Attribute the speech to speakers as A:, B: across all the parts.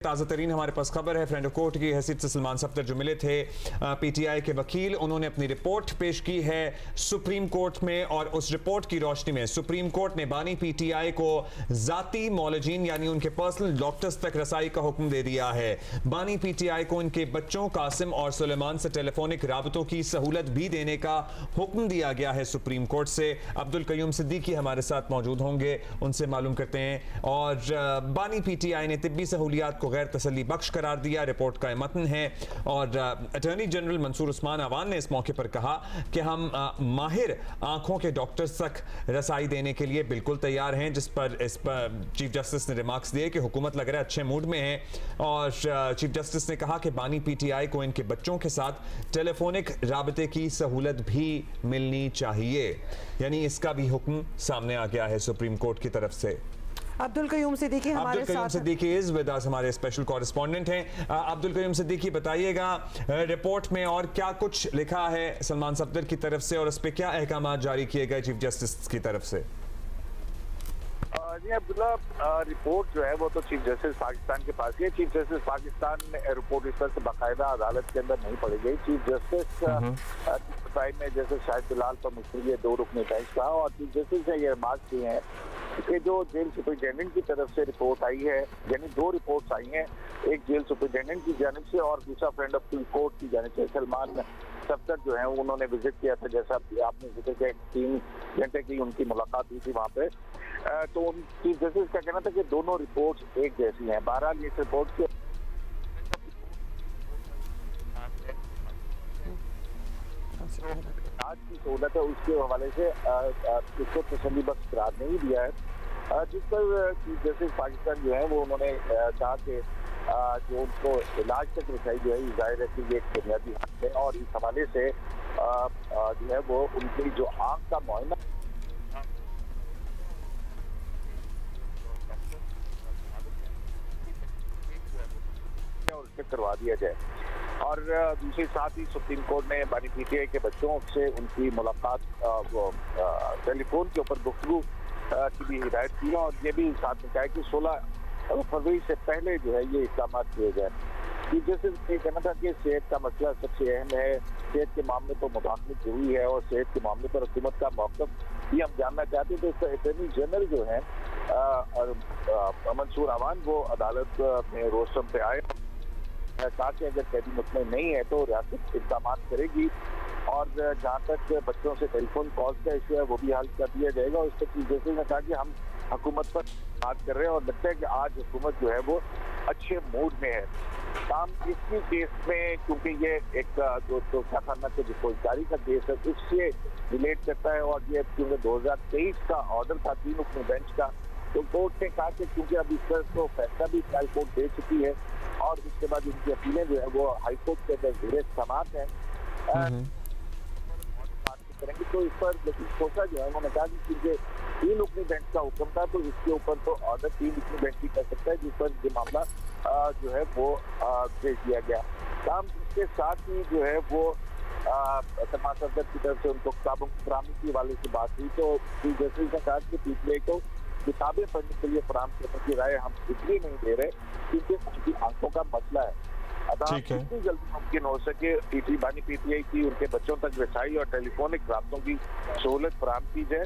A: ताज़ा तरीन हमारे पास खबर है। फ्रेंड ऑफ कोर्ट की हैसियत से सलमान सफ्दर जो मिले थे पीटीआई के वकील, उन्होंने अपनी रिपोर्ट पेश की है सुप्रीम कोर्ट में और उस रिपोर्ट की रोशनी में सुप्रीम कोर्ट ने बानी पीटीआई को जाती मौलजीन यानी उनके पर्सनल डॉक्टर्स तक रसाई का हुक्म दे दिया है। बानी पीटीआई को उनके बच्चों कासिम और सुलेमान से टेलीफोनिक राबतों की सहूलत भी देने का हुक्म दिया गया है सुप्रीम कोर्ट से। अब्दुल कयूम सिद्दीकी हमारे साथ मौजूद होंगे, उनसे मालूम करते हैं। और बानी पीटीआई ने तिब्बी सहूलियात को गैर तसल्ली बख्श करार दिया, रिपोर्ट का मतन है। और अटॉर्नी जनरल मंसूर उस्मान अवान ने इस मौके पर कहा कि हम माहिर आंखों के डॉक्टर्स तक रसाई देने के लिए बिल्कुल तैयार हैं, जिस पर चीफ जस्टिस ने रिमार्क्स दिए कि हुकूमत लग रहा है अच्छे मूड में है। और चीफ जस्टिस ने कहा कि बानी पीटीआई को इनके बच्चों के साथ टेलीफोनिक राबते की सहूलत भी मिलनी चाहिए, यानी इसका भी हुक्म सामने आ गया है सुप्रीम कोर्ट की तरफ से।
B: अब्दुल कयूम सिद्दीकी हमारे साथ।
A: सिद्दीकी इज विद अस, हमारे स्पेशल कॉरेस्पॉन्डेंट हैं। अब्दुल कयूम सिद्दीकी, बताइएगा रिपोर्ट में और क्या कुछ लिखा है सलमान सफ्दर की तरफ से और उस पर क्या अहकाम जारी किए गए चीफ जस्टिस की तरफ से?
C: जी अब्दुल्ला, रिपोर्ट जो है वो तो चीफ जस्टिस पाकिस्तान के पास ही है। चीफ जस्टिस पाकिस्तान ने रिपोर्ट इस तरह से बाकायदा अदालत के अंदर नहीं पड़ी गई। चीफ जस्टिस में जैसे शाहिद बिलाल पर मुश्किल दो रुकनी बेंच था और चीफ जस्टिस ने ये रिमार्क किए हैं कि जो जेल सुपरिटेंडेंट की तरफ से रिपोर्ट आई है, यानी दो रिपोर्ट्स आई हैं, एक जेल सुपरिटेंडेंट की जानिब से और दूसरा फ्रेंड ऑफ कोर्ट की जानिब से। सलमान सफ्दर जो है उन्होंने विजिट किया था, जैसा आपने जिक्र किया 3 घंटे की उनकी मुलाकात हुई थी वहाँ पे। तो उन चीफ जस्टिस का कहना था कि दोनों रिपोर्ट्स एक जैसी हैं। बहरहाल इस रिपोर्ट के आज की सहूलत है उसके हवाले से इसको तसल्ली बख्श करार नहीं दिया है, जिस पर चीफ जस्टिस पाकिस्तान जो है वो उन्होंने कहा कि जो उनको इलाज तक रसाई जो है जाहिर है कि ये एक बुनियादी हक है और इस हवाले से जो है वो उनकी जो आँख का मुआयना करवा दिया जाए। और दूसरे साथ ही सुप्रीम कोर्ट ने बानी पीटीआई के बच्चों से उनकी मुलाकात टेलीफोन के ऊपर गुफ्तगू की भी हिदायत की और ये भी साथ में कहा कि 16 फरवरी से पहले जो है ये इक़दाम किए जाए। चीफ जस्टिस ने कहना था कि सेहत का मसला सबसे अहम है, सेहत के मामले पर मुदाखलत जरूरी है और सेहत के मामले पर हुकूमत का मौक़िफ़ भी हम जानना चाहते हैं। तो इसका अटॉर्नी जनरल जो है मंसूर अवान वो अदालत में रोस्टम पे आए, कहा कि अगर कैदी मुतमईन नहीं है तो रियासत इक़दाम करेगी और जहाँ तक बच्चों से टेलीफोन कॉल्स का इशू है वो भी हल कर दिया जाएगा। और इस पर चीफ जस्टिस ने कहा कि हम हुकूमत पर बात कर रहे हैं और लगता है कि आज हुकूमत जो है वो अच्छे मूड में है। काम इसी केस में क्योंकि ये एक जो खाना के फौजदारी का केस है उससे रिलेट करता है और ये क्योंकि 2023 का ऑर्डर था 3 रुकनी बेंच का, तो कोर्ट ने कहा कि क्योंकि अब इस पर तो फैसला भी हाई कोर्ट दे चुकी है और उसके बाद इनकी अपीलें जो है वो हाई कोर्ट के अंदर ज़ेरे समाअत है करेंगे। तो इस पर लेकिन सोचा जो है उन्होंने कहा कि क्योंकि 3 रुकनी बेंच का हुक्म था तो इसके ऊपर तो ऑर्डर 3 रुकनी बेंच ही कर सकता है, जिस पर ये मामला जो है वो भेज दिया गया। काम इसके साथ ही जो है वो सलमान सफ्दर की तरफ से उनको किताबों की फराहमी के हवाले से बात हुई तो चीफ जस्टिस ने कहा कि पीटीआई को किताबें पढ़ने के लिए फराहम करने की राय हम इसलिए नहीं दे रहे क्योंकि उनकी आंखों का मसला है। अतः जितनी जल्दी मुमकिन हो सके बानी पीटीआई की उनके बच्चों तक रसाई और टेलीफोनिक राब्तों की सहूलत फराहम की जाए।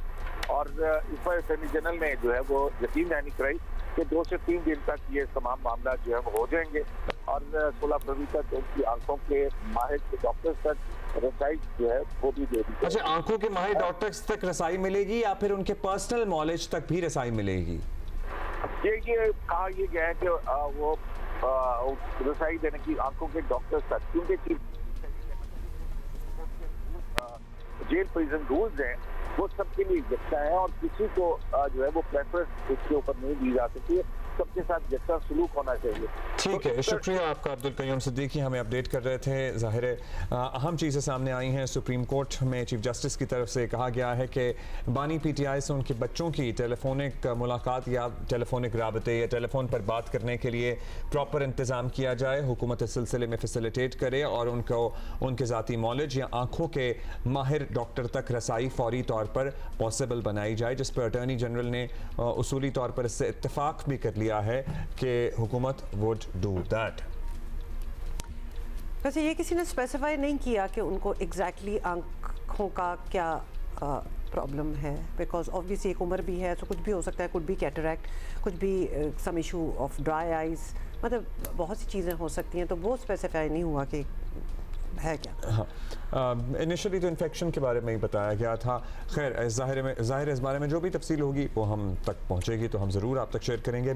C: और इस पर अटॉर्नी जनरल ने जो है वो यकीन दहानी कराई कि 2 से 3 दिन तक ये तमाम मामला जो है वो हो जाएंगे और 16 फरवरी तक उनकी आंखों के माहिर के डॉक्टर्स तक रसाई जो है वो भी दे दी।
A: अच्छा, आंखों के माहिर डॉक्टर्स तक रसाई मिलेगी या फिर उनके पर्सनल नॉलेज तक भी रसाई मिलेगी?
C: ये कहा ये गया है कि वो रसाई देने की आंखों के डॉक्टर्स तक, क्योंकि जेल प्रिजन रूल्स हैं वो सबके लिए यकसा है और किसी को जो है वो प्रेफरेंस उसके ऊपर नहीं दी जा सकती है, सबके साथ यकसा सलूक होना चाहिए।
A: ठीक है, शुक्रिया आपका अब्दुल कयूम सिद्दीकी, हमें अपडेट कर रहे थे। ज़ाहिर है अहम चीज़ें सामने आई हैं। सुप्रीम कोर्ट में चीफ जस्टिस की तरफ से कहा गया है कि बानी पीटीआई से उनके बच्चों की टेलीफोनिक मुलाकात या टेलीफोनिक राबते या टेलीफोन पर बात करने के लिए प्रॉपर इंतज़ाम किया जाए, हुकूमत इस सिलसिले में फैसिलिटेट करे और उनको उनके ज़ाती नॉलेज या आँखों के माहिर डॉक्टर तक रसाई फौरी तौर पर पॉसिबल बनाई जाए, जिस पर अटॉर्नी जनरल ने उसूली तौर पर इससे इत्तेफाक भी कर लिया है कि हुकूमत वुड डू दैट।
B: वैसे ये किसी ने स्पेसिफाई नहीं किया कि उनको एग्जैक्टली आंखों का क्या प्रॉब्लम है, बिकॉज ऑब्वियसली एक उम्र भी है, तो कुछ भी हो सकता है, कुछ भी कैटरैक्ट, कुछ भी some issue of dry eyes, मतलब बहुत सी चीज़ें हो सकती हैं, तो वो स्पेसिफाई नहीं हुआ कि है क्या।
A: हाँ, इनिशियली तो इन्फेक्शन के बारे में ही बताया गया था। खैर ज़ाहिर इस बारे में जो भी तफसील होगी वो हम तक पहुँचेगी तो हम ज़रूर आप तक शेयर करेंगे।